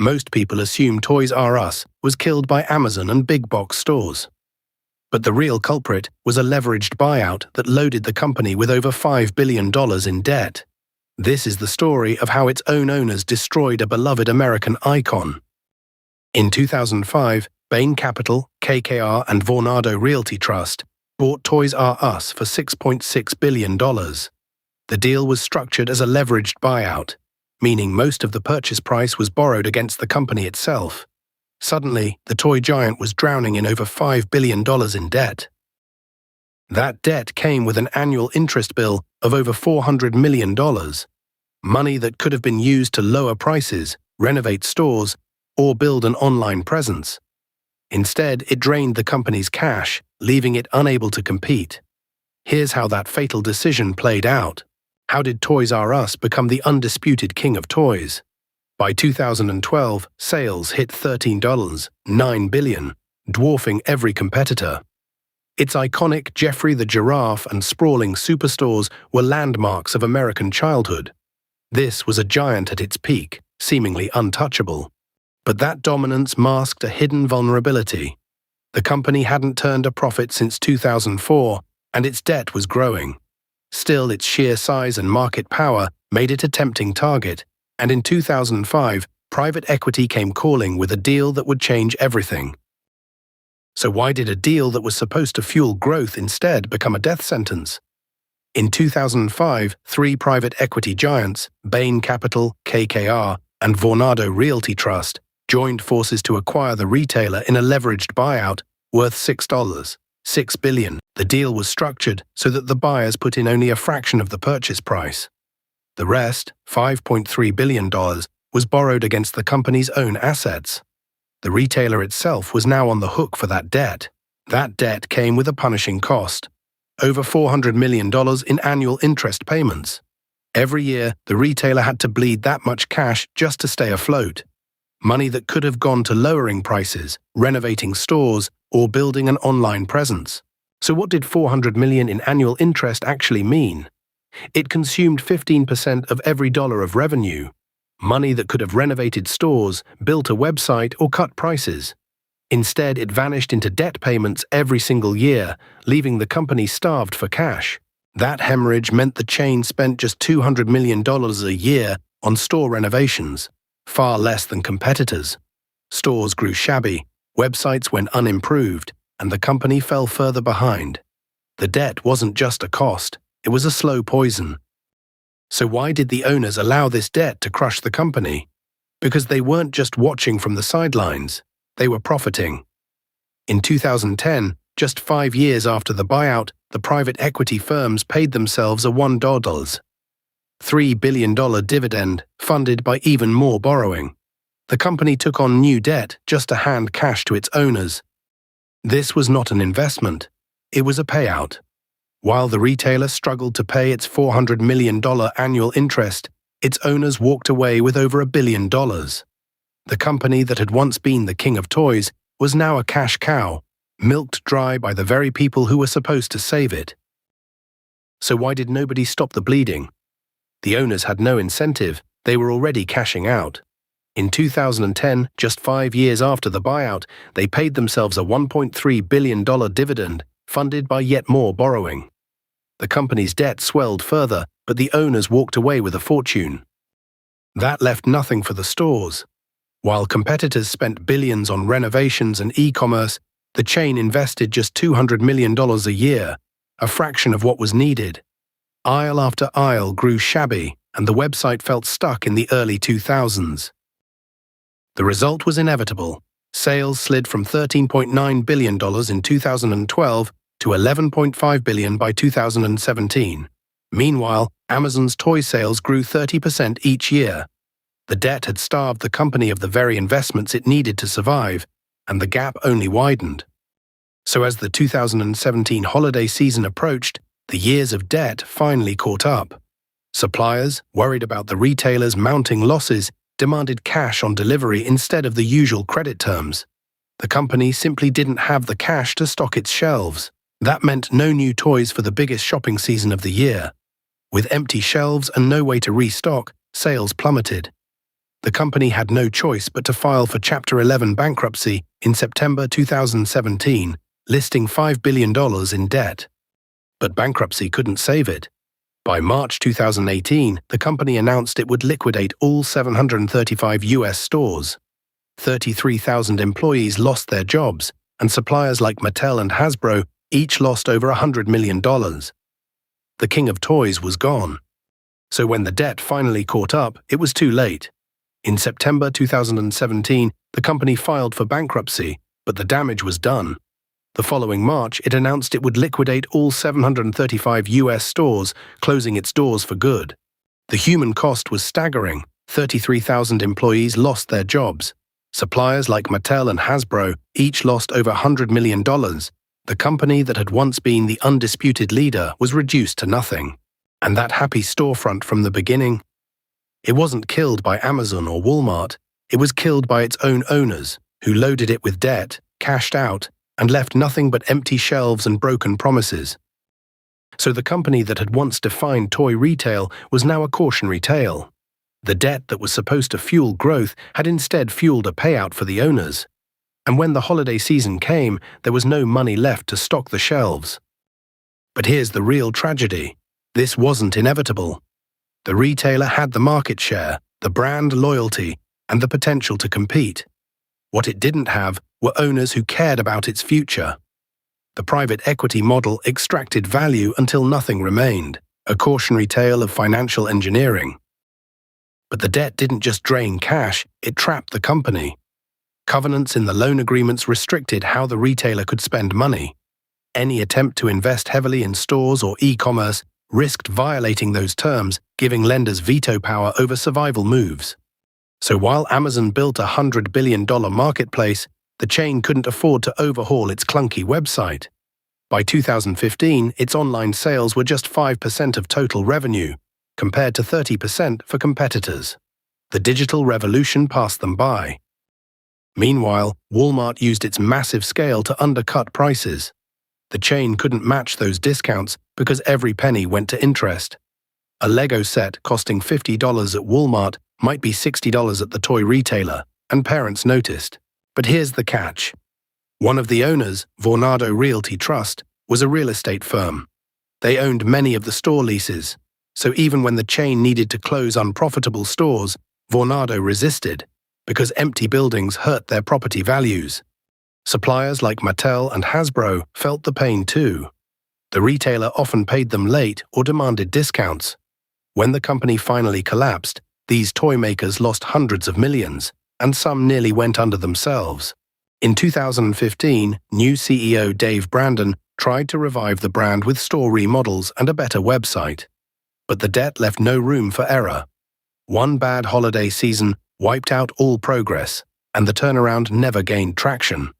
Most people assume Toys R Us was killed by Amazon and big box stores. But the real culprit was a leveraged buyout that loaded the company with over $5 billion in debt. This is the story of how its own owners destroyed a beloved American icon. In 2005, Bain Capital, KKR, and Vornado Realty Trust bought Toys R Us for $6.6 billion. The deal was structured as a leveraged buyout, meaning most of the purchase price was borrowed against the company itself. Suddenly, the toy giant was drowning in over $5 billion in debt. That debt came with an annual interest bill of over $400 million, money that could have been used to lower prices, renovate stores, or build an online presence. Instead, it drained the company's cash, leaving it unable to compete. Here's how that fatal decision played out. How did Toys R Us become the undisputed king of toys? By 2012, sales hit $13.9 billion, dwarfing every competitor. Its iconic Geoffrey the Giraffe and sprawling superstores were landmarks of American childhood. This was a giant at its peak, seemingly untouchable. But that dominance masked a hidden vulnerability. The company hadn't turned a profit since 2004, and its debt was growing. Still, its sheer size and market power made it a tempting target, and in 2005, private equity came calling with a deal that would change everything. So why did a deal that was supposed to fuel growth instead become a death sentence? In 2005, three private equity giants, Bain Capital, KKR, and Vornado Realty Trust, joined forces to acquire the retailer in a leveraged buyout worth $6 billion. The deal was structured so that the buyers put in only a fraction of the purchase price. The rest, $5.3 billion, was borrowed against the company's own assets. The retailer itself was now on the hook for that debt. That debt came with a punishing cost: over $400 million in annual interest payments. Every year, the retailer had to bleed that much cash just to stay afloat. Money that could have gone to lowering prices, renovating stores, or building an online presence. So what did $400 million in annual interest actually mean? It consumed 15% of every dollar of revenue, money that could have renovated stores, built a website, or cut prices. Instead, it vanished into debt payments every single year, leaving the company starved for cash. That hemorrhage meant the chain spent just $200 million a year on store renovations, far less than competitors. Stores grew shabby, websites went unimproved, and the company fell further behind. The debt wasn't just a cost, it was a slow poison. So why did the owners allow this debt to crush the company? Because they weren't just watching from the sidelines, they were profiting. In 2010, just 5 years after the buyout, the private equity firms paid themselves a $1.3 billion dividend, funded by even more borrowing. The company took on new debt just to hand cash to its owners. This was not an investment, it was a payout. While the retailer struggled to pay its $400 million annual interest, its owners walked away with over $1 billion. The company that had once been the king of toys was now a cash cow, milked dry by the very people who were supposed to save it. So why did nobody stop the bleeding? The owners had no incentive, they were already cashing out. In 2010, just 5 years after the buyout, they paid themselves a $1.3 billion dividend, funded by yet more borrowing. The company's debt swelled further, but the owners walked away with a fortune. That left nothing for the stores. While competitors spent billions on renovations and e-commerce, the chain invested just $200 million a year, a fraction of what was needed. Aisle after aisle grew shabby, and the website felt stuck in the early 2000s. The result was inevitable. Sales slid from $13.9 billion in 2012 to $11.5 billion by 2017. Meanwhile, Amazon's toy sales grew 30% each year. The debt had starved the company of the very investments it needed to survive, and the gap only widened. So as the 2017 holiday season approached, the years of debt finally caught up. Suppliers, worried about the retailer's mounting losses, demanded cash on delivery instead of the usual credit terms. The company simply didn't have the cash to stock its shelves. That meant no new toys for the biggest shopping season of the year. With empty shelves and no way to restock, sales plummeted. The company had no choice but to file for Chapter 11 bankruptcy in September 2017, listing $5 billion in debt. But bankruptcy couldn't save it. By March 2018, the company announced it would liquidate all 735 US stores. 33,000 employees lost their jobs, and suppliers like Mattel and Hasbro each lost over $100 million. The king of toys was gone. So when the debt finally caught up, it was too late. In September 2017, the company filed for bankruptcy, but the damage was done. The following March, it announced it would liquidate all 735 US stores, closing its doors for good. The human cost was staggering. 33,000 employees lost their jobs. Suppliers like Mattel and Hasbro each lost over $100 million. The company that had once been the undisputed leader was reduced to nothing. And that happy storefront from the beginning? It wasn't killed by Amazon or Walmart. It was killed by its own owners, who loaded it with debt, cashed out, and left nothing but empty shelves and broken promises. So the company that had once defined toy retail was now a cautionary tale. The debt that was supposed to fuel growth had instead fueled a payout for the owners. And when the holiday season came, there was no money left to stock the shelves. But here's the real tragedy. This wasn't inevitable. The retailer had the market share, the brand loyalty, and the potential to compete. What it didn't have were owners who cared about its future. The private equity model extracted value until nothing remained, a cautionary tale of financial engineering. But the debt didn't just drain cash, it trapped the company. Covenants in the loan agreements restricted how the retailer could spend money. Any attempt to invest heavily in stores or e-commerce risked violating those terms, giving lenders veto power over survival moves. So while Amazon built a $100 billion marketplace, the chain couldn't afford to overhaul its clunky website. By 2015, its online sales were just 5% of total revenue, compared to 30% for competitors. The digital revolution passed them by. Meanwhile, Walmart used its massive scale to undercut prices. The chain couldn't match those discounts because every penny went to interest. A Lego set costing $50 at Walmart might be $60 at the toy retailer, and parents noticed. But here's the catch. One of the owners, Vornado Realty Trust, was a real estate firm. They owned many of the store leases, so even when the chain needed to close unprofitable stores, Vornado resisted, because empty buildings hurt their property values. Suppliers like Mattel and Hasbro felt the pain too. The retailer often paid them late or demanded discounts. When the company finally collapsed, these toy makers lost hundreds of millions, and some nearly went under themselves. In 2015, new CEO Dave Brandon tried to revive the brand with store remodels and a better website. But the debt left no room for error. One bad holiday season wiped out all progress, and the turnaround never gained traction.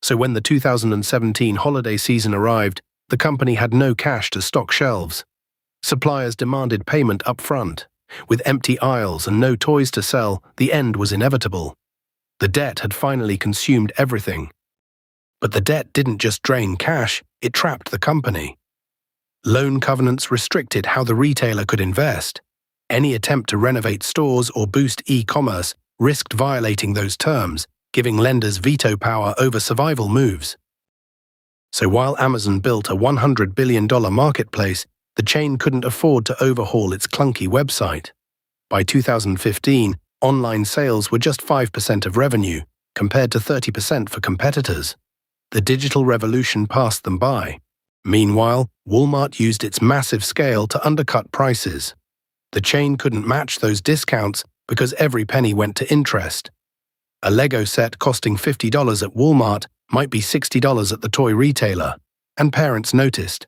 So when the 2017 holiday season arrived, the company had no cash to stock shelves. Suppliers demanded payment up front. With empty aisles and no toys to sell, the end was inevitable. The debt had finally consumed everything. But the debt didn't just drain cash, it trapped the company. Loan covenants restricted how the retailer could invest. Any attempt to renovate stores or boost e-commerce risked violating those terms, giving lenders veto power over survival moves. So while Amazon built a $100 billion marketplace, the chain couldn't afford to overhaul its clunky website. By 2015, online sales were just 5% of revenue, compared to 30% for competitors. The digital revolution passed them by. Meanwhile, Walmart used its massive scale to undercut prices. The chain couldn't match those discounts because every penny went to interest. A Lego set costing $50 at Walmart might be $60 at the toy retailer, and parents noticed.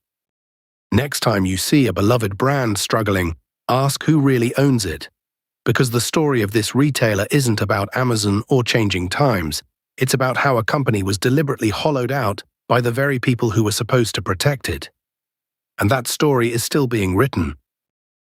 Next time you see a beloved brand struggling, ask who really owns it. Because the story of this retailer isn't about Amazon or changing times. It's about how a company was deliberately hollowed out by the very people who were supposed to protect it. And that story is still being written.